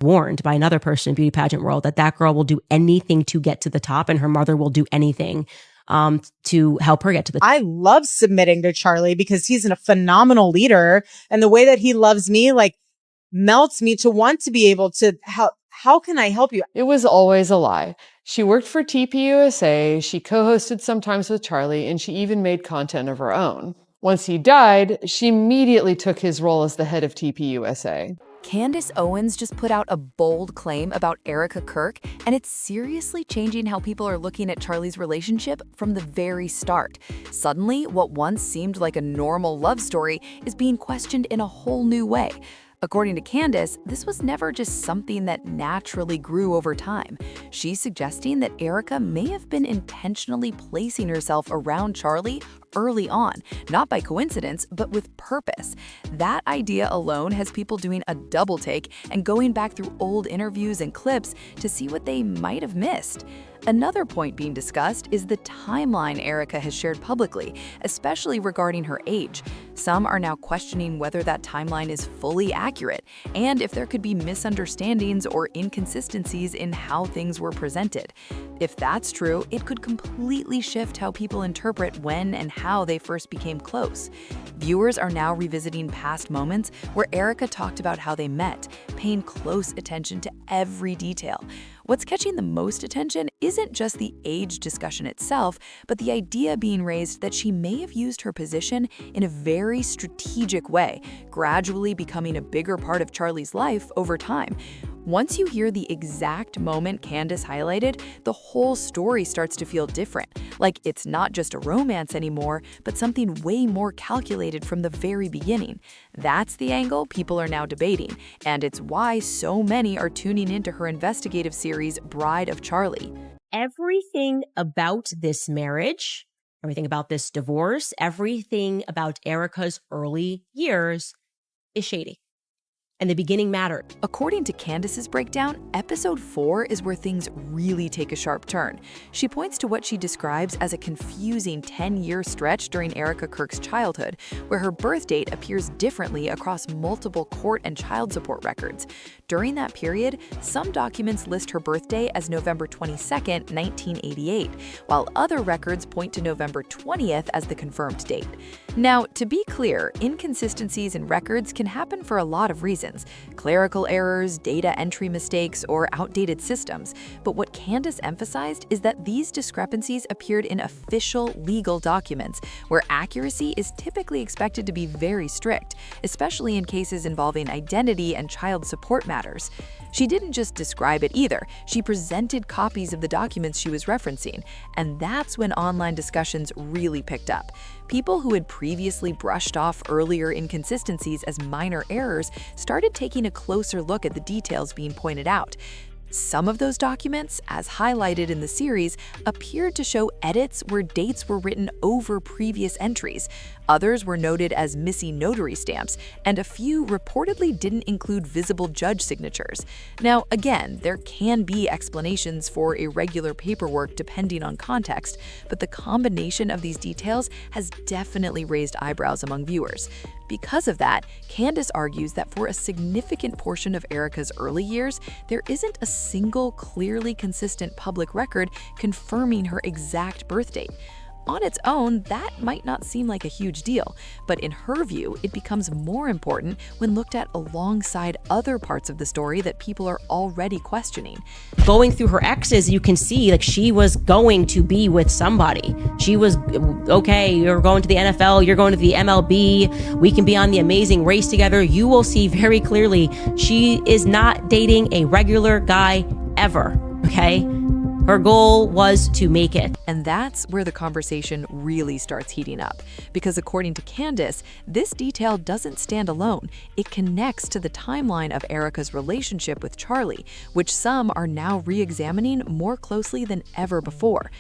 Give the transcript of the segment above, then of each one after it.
warned by another person in beauty pageant world that girl will do anything to get to the top, and her mother will do anything to help her get to the top. I love submitting to Charlie because he's a phenomenal leader, and the way that he loves me, like, melts me to want to be able to help. How can I help you? It was always a lie. She worked for TPUSA, she co-hosted sometimes with Charlie, and she even made content of her own. Once he died, she immediately took his role as the head of TPUSA. Candace Owens just put out a bold claim about Erika Kirk, and it's seriously changing how people are looking at Charlie's relationship from the very start. Suddenly, what once seemed like a normal love story is being questioned in a whole new way. According to Candace, this was never just something that naturally grew over time. She's suggesting that Erika may have been intentionally placing herself around Charlie early on, not by coincidence, but with purpose. That idea alone has people doing a double take and going back through old interviews and clips to see what they might have missed. Another point being discussed is the timeline Erika has shared publicly, especially regarding her age. Some are now questioning whether that timeline is fully accurate and if there could be misunderstandings or inconsistencies in how things were presented. If that's true, it could completely shift how people interpret when and how they first became close. Viewers are now revisiting past moments where Erika talked about how they met, paying close attention to every detail. What's catching the most attention isn't just the age discussion itself, but the idea being raised that she may have used her position in a very strategic way, gradually becoming a bigger part of Charlie's life over time. Once you hear the exact moment Candace highlighted, the whole story starts to feel different. Like it's not just a romance anymore, but something way more calculated from the very beginning. That's the angle people are now debating, and it's why so many are tuning into her investigative series, Bride of Charlie. Everything about this marriage, everything about this divorce, everything about Erika's early years is shady. And the beginning mattered. According to Candace's breakdown, episode 4 is where things really take a sharp turn. She points to what she describes as a confusing 10-year stretch during Erika Kirk's childhood, where her birth date appears differently across multiple court and child support records. During that period, some documents list her birthday as November 22nd, 1988, while other records point to November 20th as the confirmed date. Now, to be clear, inconsistencies in records can happen for a lot of reasons. Clerical errors, data entry mistakes, or outdated systems. But what Candace emphasized is that these discrepancies appeared in official legal documents, where accuracy is typically expected to be very strict, especially in cases involving identity and child support matters. She didn't just describe it either. She presented copies of the documents she was referencing, and that's when online discussions really picked up. People who had previously brushed off earlier inconsistencies as minor errors started taking a closer look at the details being pointed out. Some of those documents, as highlighted in the series, appeared to show edits where dates were written over previous entries. Others were noted as missing notary stamps, and a few reportedly didn't include visible judge signatures. Now, again, there can be explanations for irregular paperwork depending on context, but the combination of these details has definitely raised eyebrows among viewers. Because of that, Candace argues that for a significant portion of Erika's early years, there isn't a single clearly consistent public record confirming her exact birth date. On its own, that might not seem like a huge deal, but in her view, it becomes more important when looked at alongside other parts of the story that people are already questioning. Going through her exes, you can see like she was going to be with somebody. She was, okay, you're going to the NFL, you're going to the MLB, we can be on The Amazing Race together. You will see very clearly she is not dating a regular guy ever, okay? Her goal was to make it. And that's where the conversation really starts heating up. Because according to Candace, this detail doesn't stand alone. It connects to the timeline of Erika's relationship with Charlie, which some are now re-examining more closely than ever before.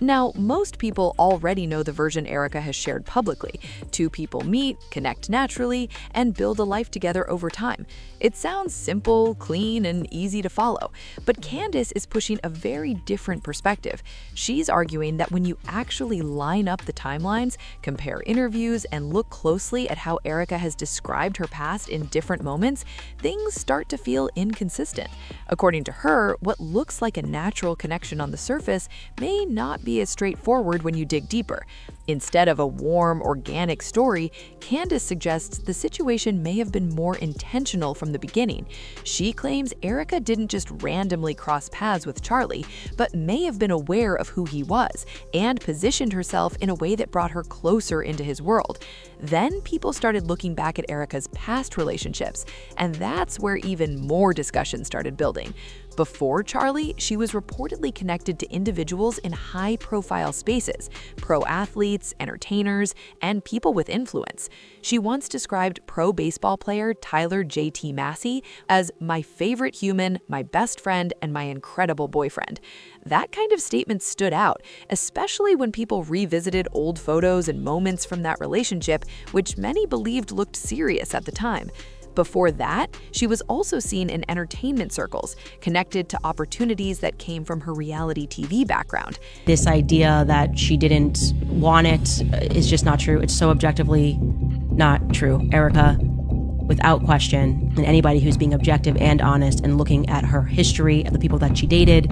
Now, most people already know the version Erika has shared publicly. Two people meet, connect naturally, and build a life together over time. It sounds simple, clean, and easy to follow. But Candace is pushing a very different perspective. She's arguing that when you actually line up the timelines, compare interviews, and look closely at how Erika has described her past in different moments, things start to feel inconsistent. According to her, what looks like a natural connection on the surface may not be as straightforward when you dig deeper. Instead of a warm, organic story, Candace suggests the situation may have been more intentional from the beginning. She claims Erika didn't just randomly cross paths with Charlie, but may have been aware of who he was and positioned herself in a way that brought her closer into his world. Then people started looking back at Erika's past relationships, and that's where even more discussion started building. Before Charlie, she was reportedly connected to individuals in high-profile spaces, pro athletes, entertainers, and people with influence. She once described pro baseball player Tyler J.T. Massey as my favorite human, my best friend, and my incredible boyfriend. That kind of statement stood out, especially when people revisited old photos and moments from that relationship, which many believed looked serious at the time. Before that, she was also seen in entertainment circles, connected to opportunities that came from her reality TV background. This idea that she didn't want it is just not true. It's so objectively not true. Erika, without question, and anybody who's being objective and honest and looking at her history of the people that she dated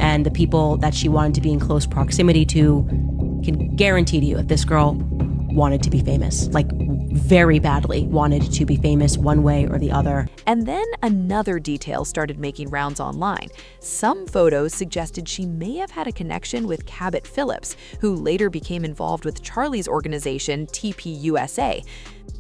and the people that she wanted to be in close proximity to, can guarantee to you that this girl wanted to be famous, like very badly wanted to be famous one way or the other. And then another detail started making rounds online. Some photos suggested she may have had a connection with Cabot Phillips, who later became involved with Charlie's organization, TPUSA.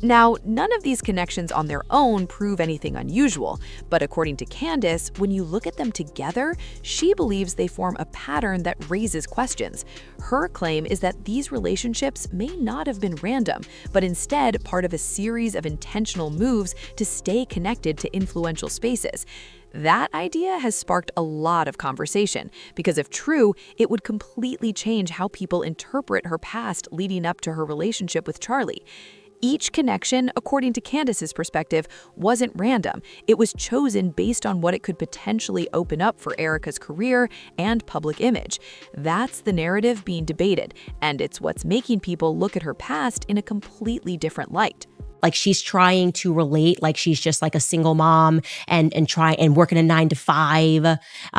Now, none of these connections on their own prove anything unusual, but according to Candace, when you look at them together, she believes they form a pattern that raises questions. Her claim is that these relationships may not have been random, but instead part of a series of intentional moves to stay connected to influential spaces. That idea has sparked a lot of conversation, because if true, it would completely change how people interpret her past leading up to her relationship with Charlie. Each connection, according to Candace's perspective, wasn't random. It was chosen based on what it could potentially open up for Erika's career and public image. That's the narrative being debated, and it's what's making people look at her past in a completely different light. Like she's trying to relate, like she's just like a single mom and working a 9 to 5,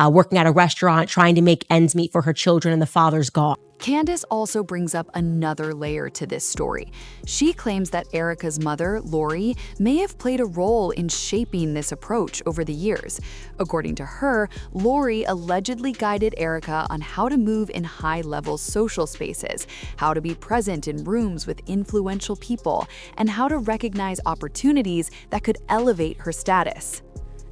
working at a restaurant, trying to make ends meet for her children, and the father's gone. Candace also brings up another layer to this story. She claims that Erika's mother, Lori, may have played a role in shaping this approach over the years. According to her, Lori allegedly guided Erika on how to move in high-level social spaces, how to be present in rooms with influential people, and how to recognize opportunities that could elevate her status.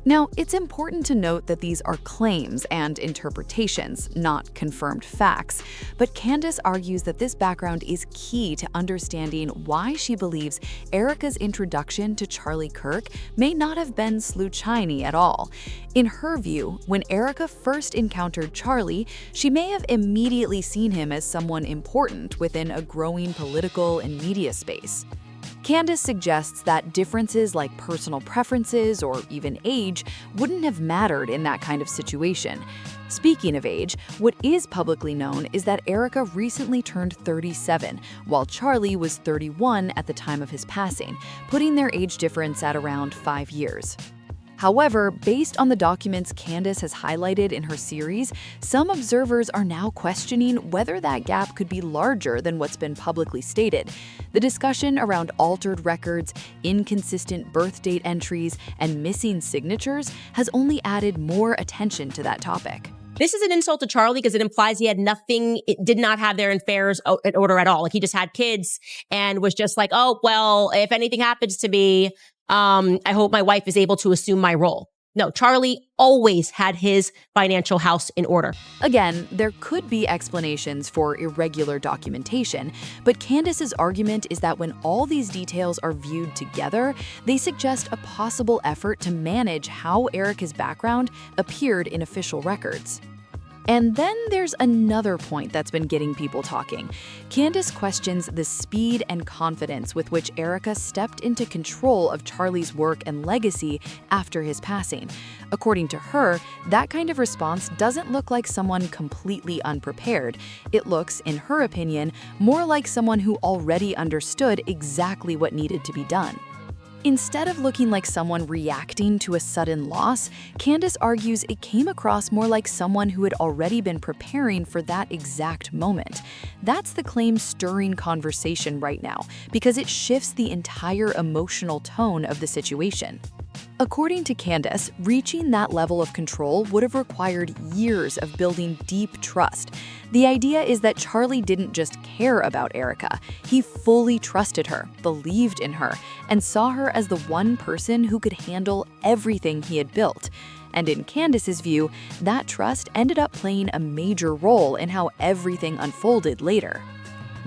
Now, it's important to note that these are claims and interpretations, not confirmed facts, but Candace argues that this background is key to understanding why she believes Erika's introduction to Charlie Kirk may not have been sluchiny at all. In her view, when Erika first encountered Charlie, she may have immediately seen him as someone important within a growing political and media space. Candace suggests that differences like personal preferences or even age wouldn't have mattered in that kind of situation. Speaking of age, what is publicly known is that Erika recently turned 37, while Charlie was 31 at the time of his passing, putting their age difference at around 5 years. However, based on the documents Candace has highlighted in her series, some observers are now questioning whether that gap could be larger than what's been publicly stated. The discussion around altered records, inconsistent birth date entries, and missing signatures has only added more attention to that topic. This is an insult to Charlie because it implies he had nothing, it did not have their affairs in order at all. Like he just had kids and was just like, oh, well, if anything happens to me, I hope my wife is able to assume my role. No, Charlie always had his financial house in order. Again, there could be explanations for irregular documentation, but Candace's argument is that when all these details are viewed together, they suggest a possible effort to manage how Erika's background appeared in official records. And then there's another point that's been getting people talking. Candace questions the speed and confidence with which Erika stepped into control of Charlie's work and legacy after his passing. According to her, that kind of response doesn't look like someone completely unprepared. It looks, in her opinion, more like someone who already understood exactly what needed to be done. Instead of looking like someone reacting to a sudden loss, Candace argues it came across more like someone who had already been preparing for that exact moment. That's the claim stirring conversation right now, because it shifts the entire emotional tone of the situation. According to Candace, reaching that level of control would have required years of building deep trust. The idea is that Charlie didn't just care about Erika. He fully trusted her, believed in her, and saw her as the one person who could handle everything he had built. And in Candace's view, that trust ended up playing a major role in how everything unfolded later.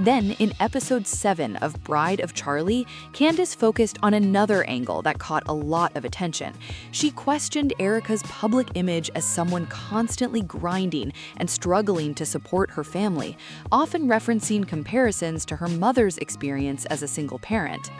Then, in episode 7 of Bride of Charlie, Candace focused on another angle that caught a lot of attention. She questioned Erika's public image as someone constantly grinding and struggling to support her family, often referencing comparisons to her mother's experience as a single parent.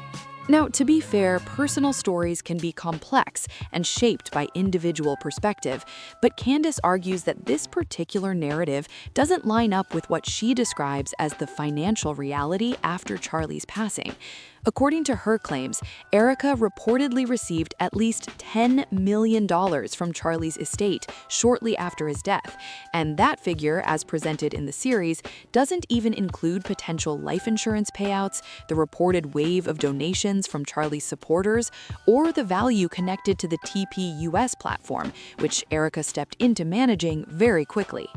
Now, to be fair, personal stories can be complex and shaped by individual perspective, but Candace argues that this particular narrative doesn't line up with what she describes as the financial reality after Charlie's passing. According to her claims, Erika reportedly received at least $10 million from Charlie's estate shortly after his death, and that figure, as presented in the series, doesn't even include potential life insurance payouts, the reported wave of donations from Charlie's supporters, or the value connected to the TPUS platform, which Erika stepped into managing very quickly.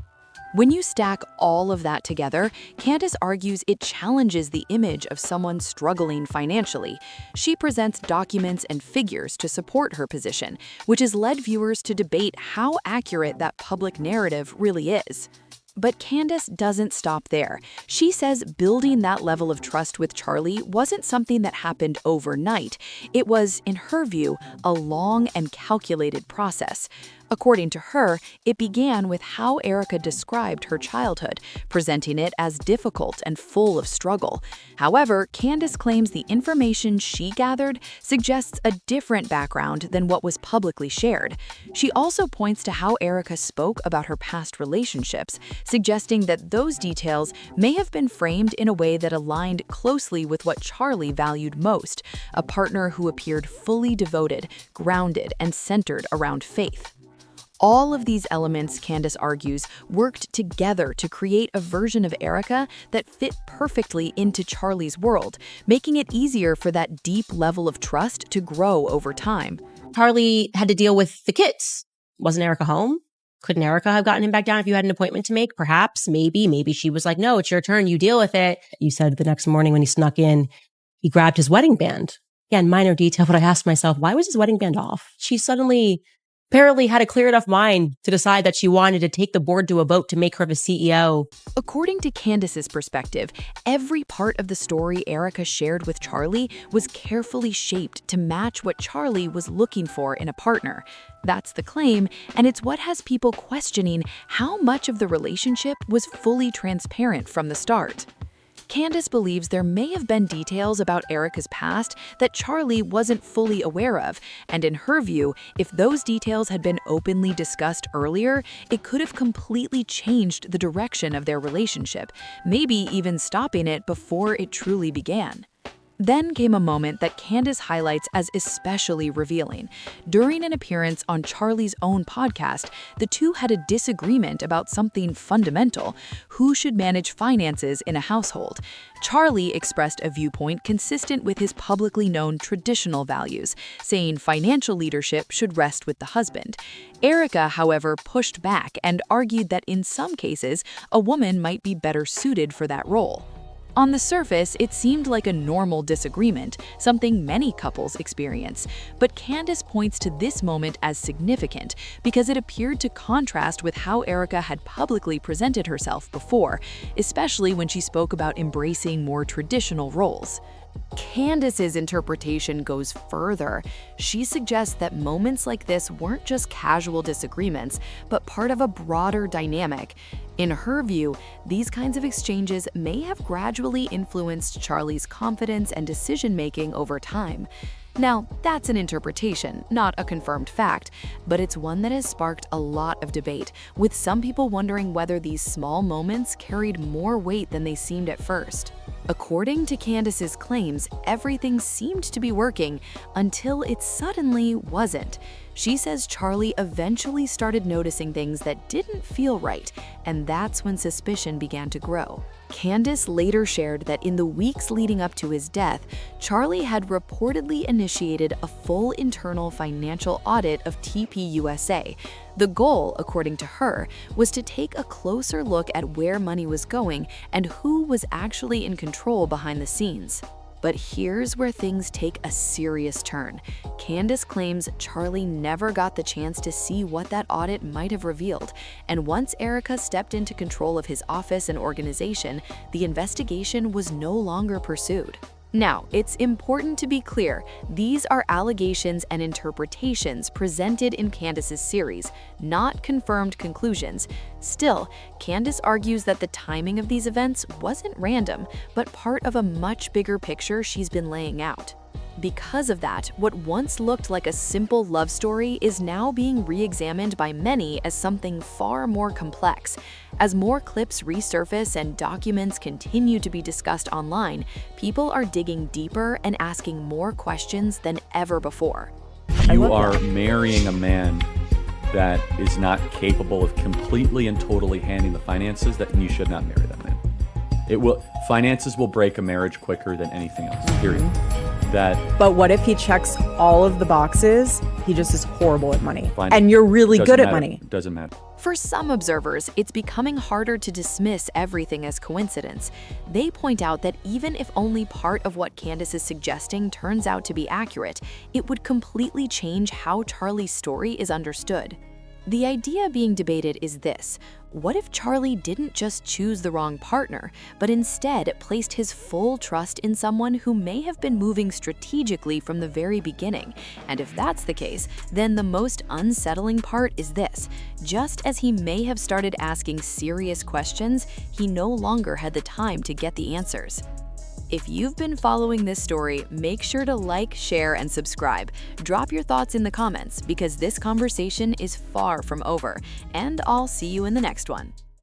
When you stack all of that together, Candace argues it challenges the image of someone struggling financially. She presents documents and figures to support her position, which has led viewers to debate how accurate that public narrative really is. But Candace doesn't stop there. She says building that level of trust with Charlie wasn't something that happened overnight. It was, in her view, a long and calculated process. According to her, it began with how Erika described her childhood, presenting it as difficult and full of struggle. However, Candace claims the information she gathered suggests a different background than what was publicly shared. She also points to how Erika spoke about her past relationships, suggesting that those details may have been framed in a way that aligned closely with what Charlie valued most, a partner who appeared fully devoted, grounded, and centered around faith. All of these elements, Candace argues, worked together to create a version of Erika that fit perfectly into Charlie's world, making it easier for that deep level of trust to grow over time. Charlie had to deal with the kids. Wasn't Erika home? Couldn't Erika have gotten him back down if you had an appointment to make? Perhaps, maybe she was like, no, it's your turn. You deal with it. You said the next morning when he snuck in, he grabbed his wedding band. Again, minor detail, but I asked myself, why was his wedding band off? She suddenly apparently had a clear enough mind to decide that she wanted to take the board to a vote to make her the CEO. According to Candace's perspective, every part of the story Erika shared with Charlie was carefully shaped to match what Charlie was looking for in a partner. That's the claim, and it's what has people questioning how much of the relationship was fully transparent from the start. Candace believes there may have been details about Erika's past that Charlie wasn't fully aware of, and in her view, if those details had been openly discussed earlier, it could have completely changed the direction of their relationship, maybe even stopping it before it truly began. Then came a moment that Candace highlights as especially revealing. During an appearance on Charlie's own podcast, the two had a disagreement about something fundamental: who should manage finances in a household. Charlie expressed a viewpoint consistent with his publicly known traditional values, saying financial leadership should rest with the husband. Erika, however, pushed back and argued that in some cases, a woman might be better suited for that role. On the surface, it seemed like a normal disagreement, something many couples experience. But Candace points to this moment as significant because it appeared to contrast with how Erika had publicly presented herself before, especially when she spoke about embracing more traditional roles. Candace's interpretation goes further. She suggests that moments like this weren't just casual disagreements, but part of a broader dynamic. In her view, these kinds of exchanges may have gradually influenced Charlie's confidence and decision-making over time. Now, that's an interpretation, not a confirmed fact, but it's one that has sparked a lot of debate, with some people wondering whether these small moments carried more weight than they seemed at first. According to Candace's claims, everything seemed to be working until it suddenly wasn't. She says Charlie eventually started noticing things that didn't feel right, and that's when suspicion began to grow. Candace later shared that in the weeks leading up to his death, Charlie had reportedly initiated a full internal financial audit of TPUSA. The goal, according to her, was to take a closer look at where money was going and who was actually in control behind the scenes. But here's where things take a serious turn. Candace claims Charlie never got the chance to see what that audit might have revealed, and once Erika stepped into control of his office and organization, the investigation was no longer pursued. Now, it's important to be clear, these are allegations and interpretations presented in Candace's series, not confirmed conclusions. Still, Candace argues that the timing of these events wasn't random, but part of a much bigger picture she's been laying out. Because of that, what once looked like a simple love story is now being re-examined by many as something far more complex. As more clips resurface and documents continue to be discussed online, people are digging deeper and asking more questions than ever before. You are marrying a man that is not capable of completely and totally handling the finances, that you should not marry that man. Finances will break a marriage quicker than anything else, period. But what if he checks all of the boxes? He just is horrible at money. Fine. And you're really Doesn't good matter. at money. Doesn't matter. For some observers, it's becoming harder to dismiss everything as coincidence. They point out that even if only part of what Candace is suggesting turns out to be accurate, it would completely change how Charlie's story is understood. The idea being debated is this: what if Charlie didn't just choose the wrong partner, but instead placed his full trust in someone who may have been moving strategically from the very beginning? And if that's the case, then the most unsettling part is this: just as he may have started asking serious questions, he no longer had the time to get the answers. If you've been following this story, make sure to like, share, and subscribe. Drop your thoughts in the comments because this conversation is far from over, and I'll see you in the next one.